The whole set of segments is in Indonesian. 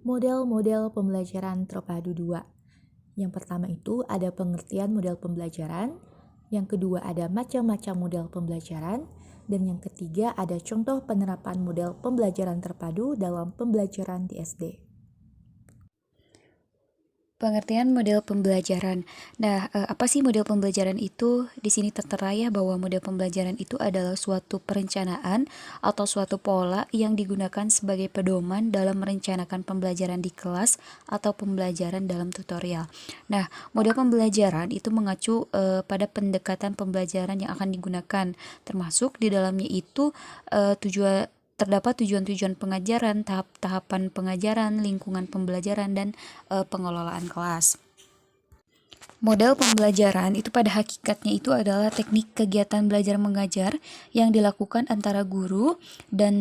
Model-model pembelajaran terpadu 2. Yang pertama itu ada pengertian model pembelajaran, yang kedua ada macam-macam model pembelajaran, dan yang ketiga ada contoh penerapan model pembelajaran terpadu dalam pembelajaran di SD. Pengertian model pembelajaran. Nah, apa sih model pembelajaran itu? Di sini tertera ya bahwa model pembelajaran itu adalah suatu perencanaan atau suatu pola yang digunakan sebagai pedoman dalam merencanakan pembelajaran di kelas atau pembelajaran dalam tutorial. Nah, model pembelajaran itu mengacu pada pendekatan pembelajaran yang akan digunakan, termasuk di dalamnya itu terdapat tujuan-tujuan pengajaran, tahap-tahapan pengajaran, lingkungan pembelajaran, dan pengelolaan kelas. Model pembelajaran itu pada hakikatnya itu adalah teknik kegiatan belajar mengajar yang dilakukan antara guru dan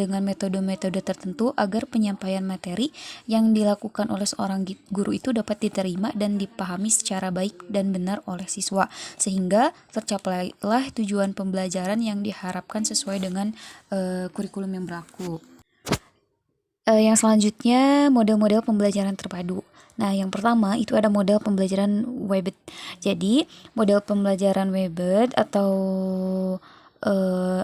dengan metode-metode tertentu agar penyampaian materi yang dilakukan oleh seorang guru itu dapat diterima dan dipahami secara baik dan benar oleh siswa, sehingga tercapailah tujuan pembelajaran yang diharapkan sesuai dengan kurikulum yang berlaku. Yang selanjutnya model-model pembelajaran terpadu. Nah, yang pertama itu ada model pembelajaran Webet. Jadi, model pembelajaran Webet atau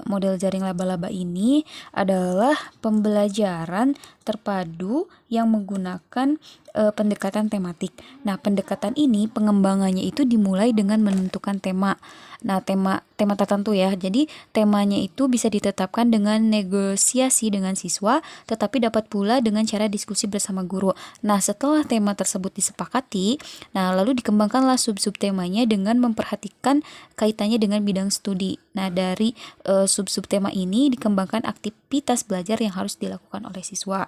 model jaring laba-laba ini adalah pembelajaran terpadu yang menggunakan pendekatan tematik. Nah, pendekatan ini pengembangannya itu dimulai dengan menentukan tema. Nah, tema tertentu ya. Jadi, temanya itu bisa ditetapkan dengan negosiasi dengan siswa, tetapi dapat pula dengan cara diskusi bersama guru. Nah, setelah tema tersebut disepakati, nah lalu dikembangkanlah sub-sub temanya dengan memperhatikan kaitannya dengan bidang studi. Nah, dari sub-sub tema ini dikembangkan aktivitas belajar yang harus dilakukan oleh siswa.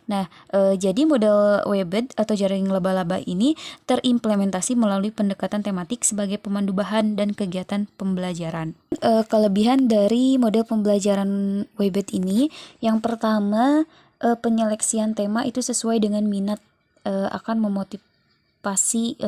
Nah, jadi model Webet atau jaring laba-laba ini terimplementasi melalui pendekatan tematik sebagai pemandu bahan dan kegiatan pembelajaran. Kelebihan dari model pembelajaran Webet ini, yang pertama, penyeleksian tema itu sesuai dengan minat, akan memotivasi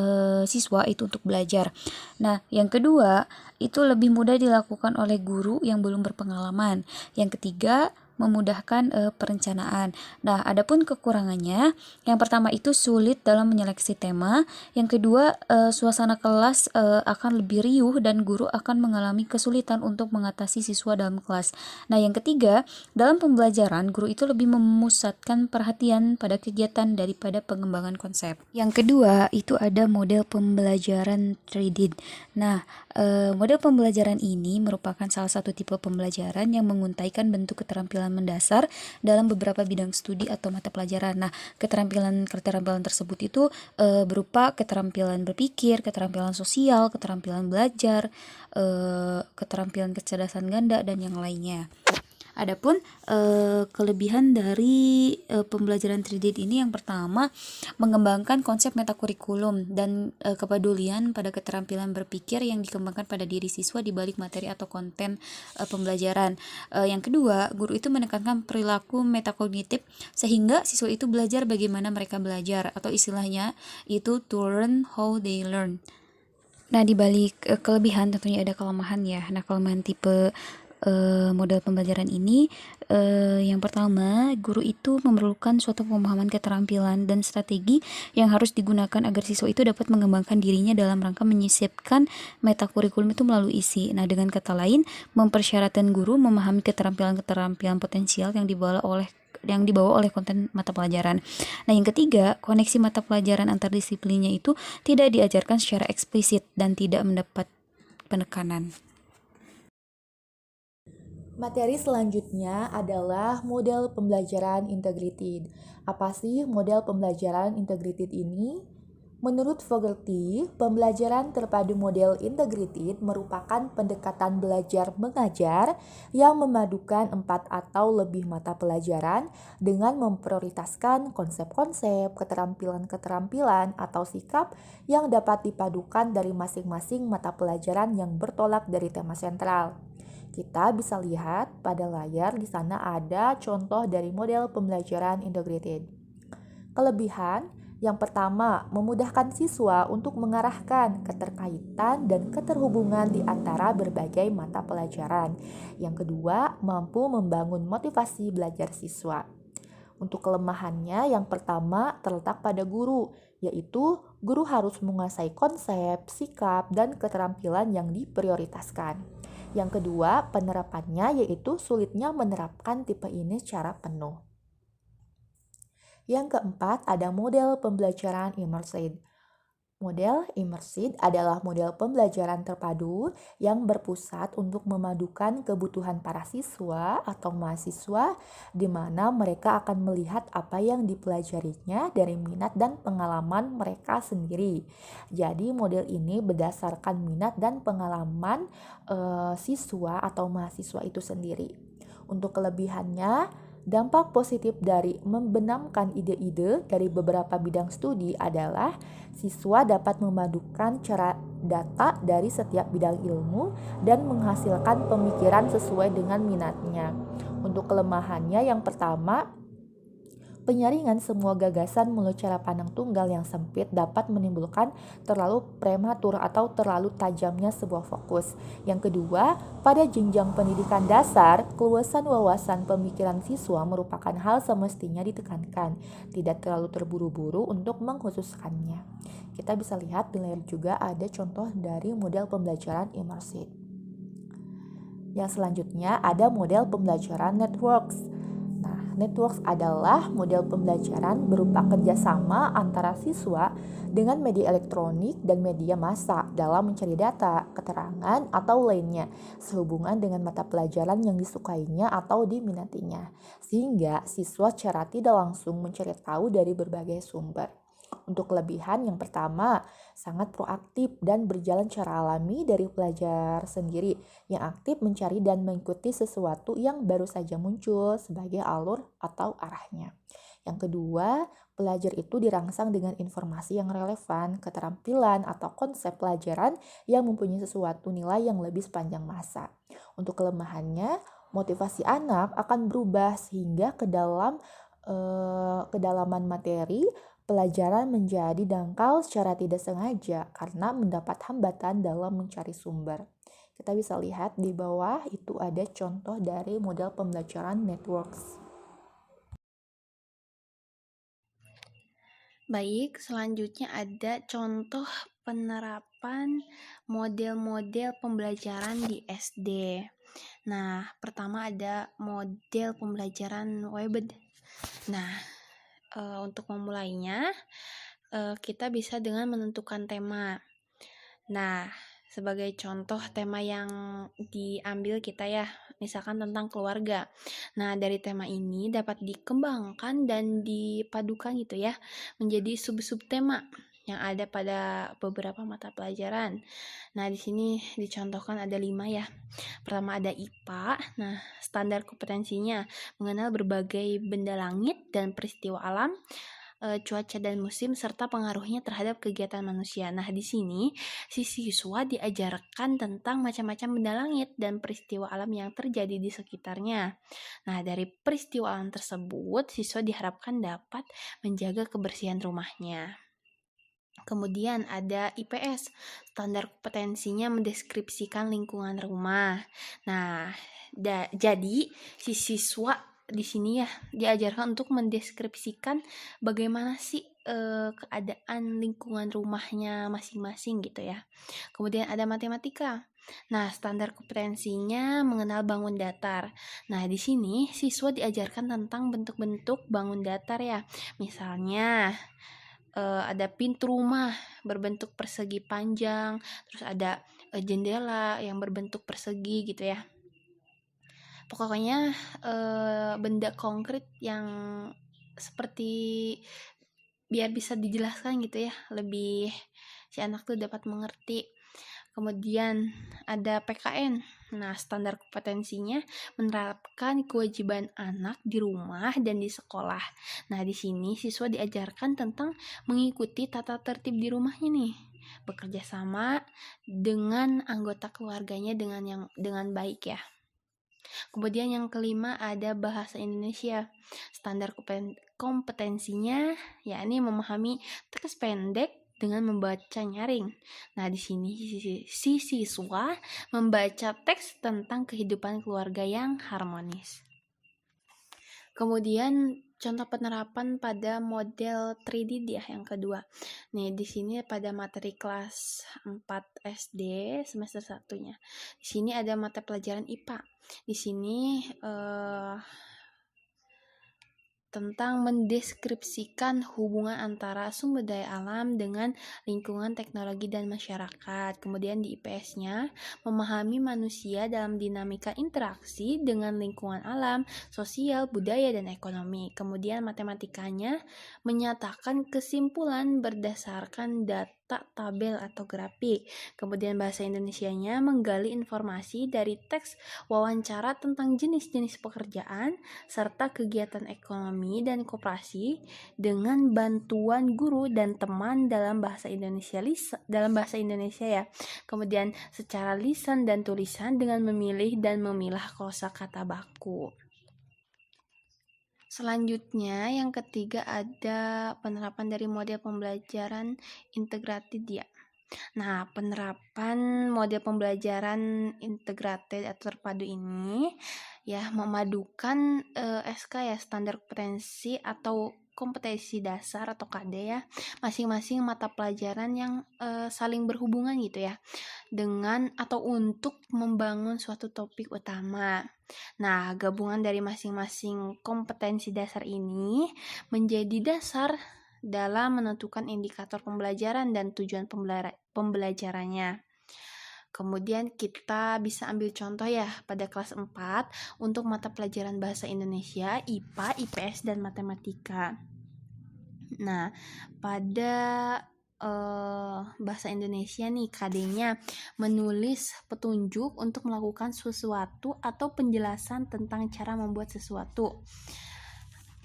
siswa itu untuk belajar. Nah, yang kedua, itu lebih mudah dilakukan oleh guru yang belum berpengalaman. Yang ketiga, memudahkan perencanaan. Nah, adapun kekurangannya, yang pertama itu sulit dalam menyeleksi tema, yang kedua suasana kelas akan lebih riuh dan guru akan mengalami kesulitan untuk mengatasi siswa dalam kelas. Nah, yang ketiga, dalam pembelajaran guru itu lebih memusatkan perhatian pada kegiatan daripada pengembangan konsep. Yang kedua, itu ada model pembelajaran 3D. Nah, model pembelajaran ini merupakan salah satu tipe pembelajaran yang menguntaikan bentuk keterampilan mendasar dalam beberapa bidang studi atau mata pelajaran. Nah, keterampilan tersebut itu berupa keterampilan berpikir, keterampilan sosial, keterampilan belajar, keterampilan kecerdasan ganda, dan yang lainnya. Adapun kelebihan dari pembelajaran 3D ini, yang pertama, mengembangkan konsep metakurikulum dan kepedulian pada keterampilan berpikir yang dikembangkan pada diri siswa di balik materi atau konten pembelajaran. Yang kedua, guru itu menekankan perilaku metakognitif sehingga siswa itu belajar bagaimana mereka belajar, atau istilahnya itu to learn how they learn. Nah, di balik kelebihan tentunya ada kelemahan ya. Nah, kelemahan tipe model pembelajaran ini, yang pertama, guru itu memerlukan suatu pemahaman keterampilan dan strategi yang harus digunakan agar siswa itu dapat mengembangkan dirinya dalam rangka menyisipkan metakurikulum itu melalui isi. Nah, dengan kata lain, mempersyaratkan guru memahami keterampilan-keterampilan potensial yang dibawa oleh konten mata pelajaran. Nah, yang ketiga, koneksi mata pelajaran antar disiplinnya itu tidak diajarkan secara eksplisit dan tidak mendapat penekanan. Materi selanjutnya adalah model pembelajaran integrated. Apa sih model pembelajaran integrated ini? Menurut Fogarty, pembelajaran terpadu model integrated merupakan pendekatan belajar mengajar yang memadukan 4 atau lebih mata pelajaran dengan memprioritaskan konsep-konsep, keterampilan-keterampilan, atau sikap yang dapat dipadukan dari masing-masing mata pelajaran yang bertolak dari tema sentral. Kita bisa lihat pada layar di sana ada contoh dari model pembelajaran integrated. Kelebihan yang pertama, memudahkan siswa untuk mengarahkan keterkaitan dan keterhubungan di antara berbagai mata pelajaran. Yang kedua, mampu membangun motivasi belajar siswa. Untuk kelemahannya, yang pertama terletak pada guru, yaitu guru harus menguasai konsep, sikap, dan keterampilan yang diprioritaskan. Yang kedua, penerapannya yaitu sulitnya menerapkan tipe ini secara penuh. Yang keempat, ada model pembelajaran immersive. Model immersive adalah model pembelajaran terpadu yang berpusat untuk memadukan kebutuhan para siswa atau mahasiswa, di mana mereka akan melihat apa yang dipelajarinya dari minat dan pengalaman mereka sendiri. Jadi model ini berdasarkan minat dan pengalaman siswa atau mahasiswa itu sendiri. Untuk kelebihannya, dampak positif dari membenamkan ide-ide dari beberapa bidang studi adalah siswa dapat memadukan cara data dari setiap bidang ilmu dan menghasilkan pemikiran sesuai dengan minatnya. Untuk kelemahannya, yang pertama, penyaringan semua gagasan melalui cara pandang tunggal yang sempit dapat menimbulkan terlalu prematur atau terlalu tajamnya sebuah fokus. Yang kedua, pada jenjang pendidikan dasar, keluasan wawasan pemikiran siswa merupakan hal semestinya ditekankan, tidak terlalu terburu-buru untuk mengkhususkannya. Kita bisa lihat di layar juga ada contoh dari model pembelajaran imersif. Yang selanjutnya ada model pembelajaran networks. Networks adalah model pembelajaran berupa kerjasama antara siswa dengan media elektronik dan media massa dalam mencari data, keterangan, atau lainnya sehubungan dengan mata pelajaran yang disukainya atau diminatinya, sehingga siswa secara tidak langsung mencari tahu dari berbagai sumber. Untuk kelebihan, yang pertama, sangat proaktif dan berjalan secara alami dari pelajar sendiri yang aktif mencari dan mengikuti sesuatu yang baru saja muncul sebagai alur atau arahnya. Yang kedua, pelajar itu dirangsang dengan informasi yang relevan, keterampilan atau konsep pelajaran yang mempunyai sesuatu nilai yang lebih sepanjang masa. Untuk kelemahannya, motivasi anak akan berubah sehingga kedalaman materi pelajaran menjadi dangkal secara tidak sengaja karena mendapat hambatan dalam mencari sumber. Kita bisa lihat di bawah itu ada contoh dari model pembelajaran networks. Baik, selanjutnya ada contoh penerapan model-model pembelajaran di SD. Nah, pertama ada model pembelajaran Weber. Nah, untuk memulainya, kita bisa dengan menentukan tema. Nah, sebagai contoh tema yang diambil kita ya, misalkan tentang keluarga. Nah, dari tema ini dapat dikembangkan dan dipadukan gitu ya, menjadi sub-sub tema yang ada pada beberapa mata pelajaran. Nah, di sini dicontohkan ada 5 ya. Pertama ada IPA. Nah, standar kompetensinya mengenal berbagai benda langit dan peristiwa alam, cuaca dan musim serta pengaruhnya terhadap kegiatan manusia. Nah, di sini si siswa diajarkan tentang macam-macam benda langit dan peristiwa alam yang terjadi di sekitarnya. Nah, dari peristiwa alam tersebut, siswa diharapkan dapat menjaga kebersihan rumahnya. Kemudian ada IPS, standar kompetensinya mendeskripsikan lingkungan rumah. Nah, jadi si siswa di sini ya diajarkan untuk mendeskripsikan bagaimana sih keadaan lingkungan rumahnya masing-masing gitu ya. Kemudian ada matematika. Nah, standar kompetensinya mengenal bangun datar. Nah, di sini siswa diajarkan tentang bentuk-bentuk bangun datar ya. Misalnya ada pintu rumah berbentuk persegi panjang, terus ada jendela yang berbentuk persegi gitu ya. Pokoknya benda konkret yang seperti biar bisa dijelaskan gitu ya, lebih si anak tuh dapat mengerti. Kemudian ada PKN. Nah, standar kompetensinya menerapkan kewajiban anak di rumah dan di sekolah. Nah, di sini siswa diajarkan tentang mengikuti tata tertib di rumahnya nih, bekerja sama dengan anggota keluarganya dengan baik ya. Kemudian yang kelima ada bahasa Indonesia. Standar kompetensinya yakni memahami teks pendek dengan membaca nyaring. Nah, di sini si siswa membaca teks tentang kehidupan keluarga yang harmonis. Kemudian Contoh penerapan pada model 3D ya yang kedua. Nih di sini pada materi kelas 4 SD semester 1-nya. Di sini ada mata pelajaran IPA. Di sini tentang mendeskripsikan hubungan antara sumber daya alam dengan lingkungan teknologi dan masyarakat. Kemudian di IPS-nya, memahami manusia dalam dinamika interaksi dengan lingkungan alam, sosial, budaya, dan ekonomi. Kemudian matematikanya menyatakan kesimpulan berdasarkan data tabel atau grafik. Kemudian bahasa Indonesianya menggali informasi dari teks wawancara tentang jenis-jenis pekerjaan, serta kegiatan ekonomi dan koperasi dengan bantuan guru dan teman dalam bahasa Indonesia ya. Kemudian secara lisan dan tulisan dengan memilih dan memilah kosakata baku. Selanjutnya yang ketiga ada penerapan dari model pembelajaran integrated ya. Nah, penerapan model pembelajaran integrated atau terpadu ini ya memadukan SK ya, standar kompetensi atau kompetensi dasar atau KD ya, masing-masing mata pelajaran yang saling berhubungan gitu ya, dengan atau untuk membangun suatu topik utama. Nah, gabungan dari masing-masing kompetensi dasar ini menjadi dasar dalam menentukan indikator pembelajaran dan tujuan pembelajarannya. Kemudian kita bisa ambil contoh ya pada kelas 4 untuk mata pelajaran bahasa Indonesia, IPA, IPS, dan matematika. Nah, pada bahasa Indonesia nih KD-nya menulis petunjuk untuk melakukan sesuatu atau penjelasan tentang cara membuat sesuatu.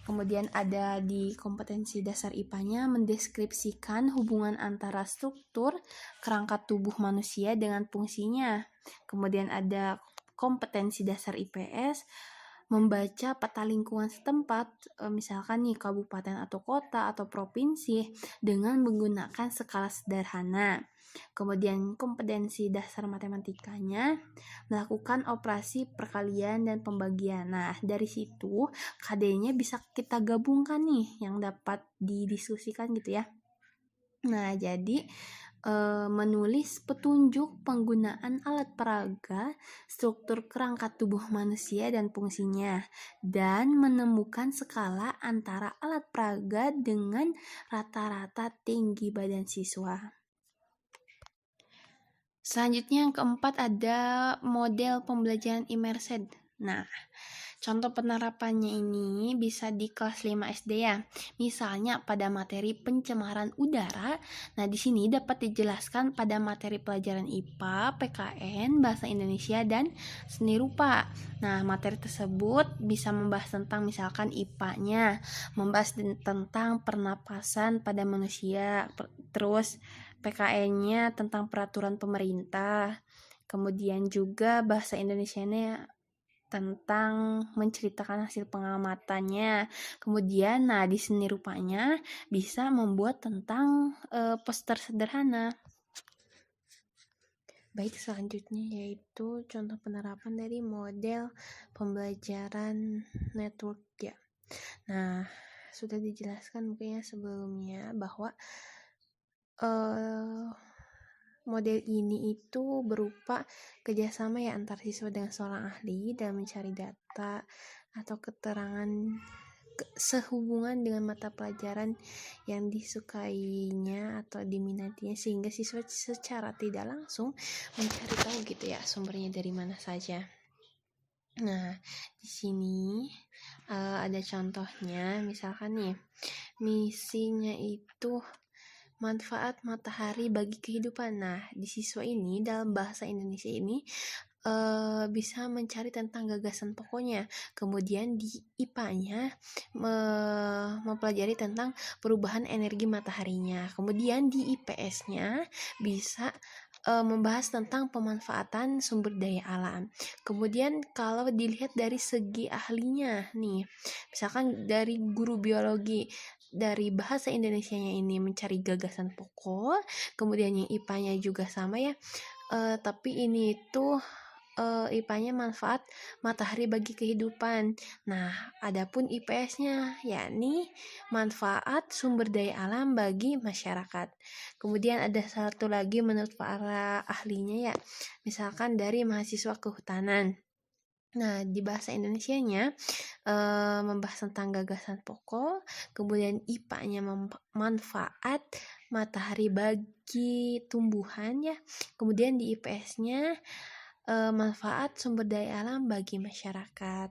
Kemudian ada di kompetensi dasar IPA-nya mendeskripsikan hubungan antara struktur kerangka tubuh manusia dengan fungsinya. Kemudian ada kompetensi dasar IPS membaca peta lingkungan setempat, misalkan nih kabupaten atau kota atau provinsi dengan menggunakan skala sederhana. Kemudian kompetensi dasar matematikanya melakukan operasi perkalian dan pembagian. Nah, dari situ KD-nya bisa kita gabungkan nih yang dapat didiskusikan gitu ya. Nah, jadi menulis petunjuk penggunaan alat peraga, struktur kerangka tubuh manusia dan fungsinya, dan menemukan skala antara alat peraga dengan rata-rata tinggi badan siswa. Selanjutnya yang keempat ada model pembelajaran immersed. Nah, contoh penerapannya ini bisa di kelas 5 SD ya. Misalnya pada materi pencemaran udara. Nah, di sini dapat dijelaskan pada materi pelajaran IPA, PKN, Bahasa Indonesia, dan Seni Rupa. Nah, materi tersebut bisa membahas tentang misalkan IPA-nya, membahas tentang pernapasan pada manusia, terus PKN-nya tentang peraturan pemerintah. Kemudian juga Bahasa Indonesianya tentang menceritakan hasil pengamatannya. Kemudian di seni rupanya bisa membuat tentang poster sederhana. Baik, selanjutnya yaitu contoh penerapan dari model pembelajaran network ya. Nah, sudah dijelaskan mungkin sebelumnya bahwa model ini itu berupa kerjasama ya antar siswa dengan seorang ahli dalam mencari data atau keterangan sehubungan dengan mata pelajaran yang disukainya atau diminatinya, sehingga siswa secara tidak langsung mencari tahu gitu ya sumbernya dari mana saja. Nah, di sini ada contohnya, misalkan nih misinya itu manfaat matahari bagi kehidupan. Nah, di siswa ini dalam bahasa Indonesia ini bisa mencari tentang gagasan pokoknya. Kemudian di IPA-nya mempelajari tentang perubahan energi mataharinya. Kemudian di IPS-nya bisa membahas tentang pemanfaatan sumber daya alam. Kemudian kalau dilihat dari segi ahlinya nih, misalkan dari guru biologi, dari bahasa Indonesianya ini mencari gagasan pokok, kemudian yang IPA-nya juga sama ya, tapi ini itu IPA-nya manfaat matahari bagi kehidupan. Nah, adapun IPS-nya yakni manfaat sumber daya alam bagi masyarakat. Kemudian ada satu lagi menurut para ahlinya ya, misalkan dari mahasiswa kehutanan. Nah, di bahasa Indonesianya membahas tentang gagasan pokok, kemudian IPA-nya manfaat matahari bagi tumbuhan ya, kemudian di IPS-nya manfaat sumber daya alam bagi masyarakat.